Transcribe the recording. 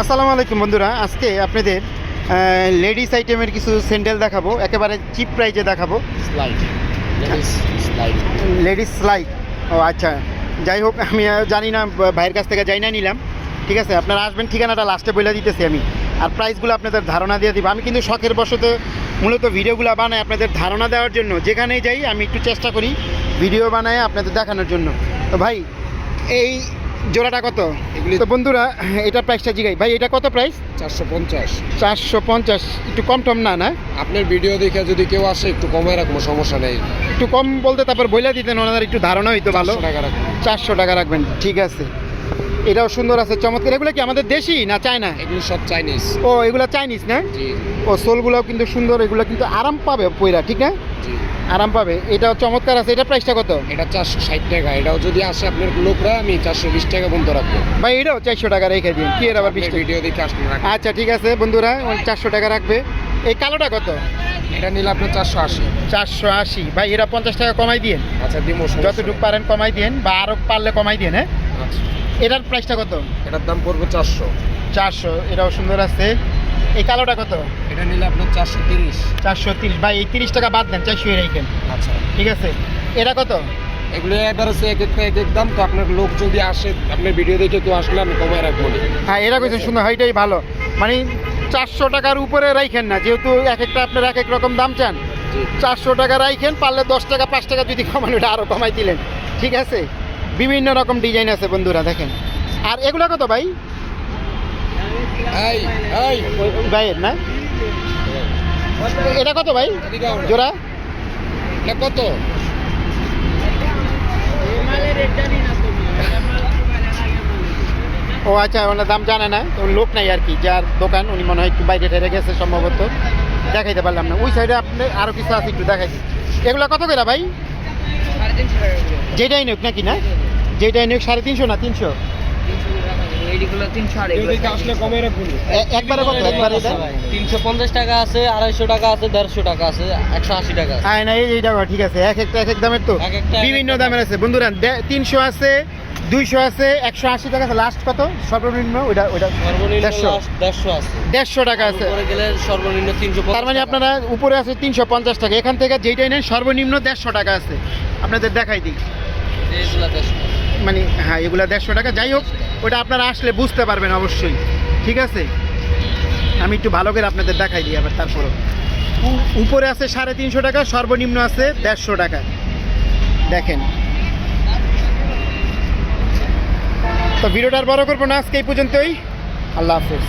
আসসালামু আলাইকুম বন্ধুরা, আজকে আপনাদের লেডিস আইটেমের কিছু স্যান্ডেল দেখাবো, একেবারে চিপ প্রাইজে দেখাবো। Slide, slide. Ladies slide. ও আচ্ছা, যাই হোক, আমি জানি না, ভাইয়ের কাছ থেকে যাই না নিলাম। ঠিক আছে, আপনারা আসবেন, ঠিকানাটা লাস্টে বলে দিতেছি আমি, আর প্রাইসগুলো আপনাদের ধারণা দিয়ে দিব। আমি কিন্তু শখের বশতে মূলত ভিডিওগুলো বানাই আপনাদের ধারণা দেওয়ার জন্য। যেখানেই যাই আমি একটু চেষ্টা করি ভিডিও বানায় আপনাদের দেখানোর জন্য। তো ভাই, এই জোড়াটা কত? এগুলি তো বন্ধুরা, এটার প্রাইসটা জিগাই ভাই, এটা কত প্রাইস? 450। 450, একটু কম টম না? না, আপনার ভিডিও দেখে যদি কেউ আসে একটু কমায় রাখবো, সমস্যা নেই। একটু কম বলতে তারপর বইলা দিতেন, ওনাদের একটু ধারণা হইতো ভালো। 400 টাকা রাখবো। 400 টাকা রাখবেন, ঠিক আছে। এটাও সুন্দর আছে, চমৎকার। এগুলো কি আমাদের দেশি না চায়না? এগুলো সব চাইনিজ। ও, এগুলো চাইনিজ না? জি ও, সোলগুলোও কিন্তু সুন্দর, এগুলো কিন্তু আরাম পাবে পইরা, ঠিক না? জি। আরাম পাবে। এটাও চমৎকার আছে। এটা প্রাইসটা কত? এটা 460 টাকা। এটাও যদি আসে আপনার লোকরা, আমি 420 টাকা বন্ধ রাখবো। ভাই, এটাও 400 টাকা রেখে দিন, কি এর আবার 20 টাকা? ভিডিও দেখে আসলে রাখবো। আচ্ছা, ঠিক আছে বন্ধুরা, 400 টাকা রাখবে। এই কালোটা কত? এটা নিলে আপনার 480। 480। ভাই, এরা 50 টাকা কমাই দিন, আচ্ছা দিমো, যতটুকু পারেন কমাই দিন, বা আরও পারলে কমাই দিন। হ্যাঁ, আচ্ছা। এটার প্রাইসটা কত? এটার দাম পড়বে 400। 400। এটাও সুন্দর আছে। এই কালোটা কত? এটা নিলে আপনার 430। 430। ভাই, এই 30 টাকা বাদ দেন, 400 রেখেন, আচ্ছা। ঠিক আছে। এটা কত? এগুলো এবার হচ্ছে এক একটা এক এক দাম, তো আপনার লোক যদি আসে, আপনার ভিডিও দেখে কেউ আসলে আমি কমায় রাখবো না। হ্যাঁ, এরা কইছেন সুন্দর, এটাই ভালো। মানে 400 টাকার উপরে রাখেন না, যেহেতু এক একটা আপনার এক এক রকম দাম চান। জি। 400 টাকা রাখেন, পারলে 10 টাকা 5 টাকা যদি কমান, ওটা আরও কমাই দিলেন, ঠিক আছে। বিভিন্ন রকম ডিজাইন আছে বন্ধুরা, দেখেন। আর এগুলো কত ভাই? এই এই ভাইয়ের না? এটা কত ভাই জোড়া? এটা কত? ও আচ্ছা, ওনার দাম জানে না, তো লোক নাই আর কি, যার দোকান উনি মনে হয় একটু বাইরে ঠেরে গেছে সম্ভবত, দেখাইতে পারলাম না। ওই সাইডে আপনি আরও কিছু আছে, একটু দেখাই দিন। এগুলো কত করে ভাই? 350 যেটাই নিক নাকি, না যেটাই নিক 350 না 300? আসলে কমায় রাখবো। একবারে কত? একবারে এটা 350 টাকা আছে, 250 টাকা আছে, 150 টাকা আছে, 180 টাকা আছে। না, এইটা ঠিক আছে। এক একটা এক এক দামের, তো এক একটা বিভিন্ন দামের আছে বন্ধুরা। 300 আছে, 200 আছে, 180 টাকা আছে। লাস্ট কত সর্বনিম্ন? ওইটা সর্বনিম্ন 150 150 আছে, 150 টাকা আছে। উপরে গেলে সর্বনিম্ন 350। তার মানে আপনারা উপরে আছে 350 টাকা, এখান থেকে যেটাই নেন সর্বনিম্ন 150 টাকা আছে। আপনাদের দেখাই দিই, এইগুলা 150 মানে হ্যাঁ, এগুলা 150 টাকা। যাই হোক, ওটা আপনারা আসলে বুঝতে পারবেন অবশ্যই, ঠিক আছে। আমি একটু ভালো করে আপনাদের দেখাই দিই আবার। তারপরও উপরে আছে 350 টাকা, সর্বনিম্ন আছে 150 টাকা, দেখেন। তো ভিডিওটা আর বড় করবো না, আজকে এই পর্যন্তই। আল্লাহ হাফেজ।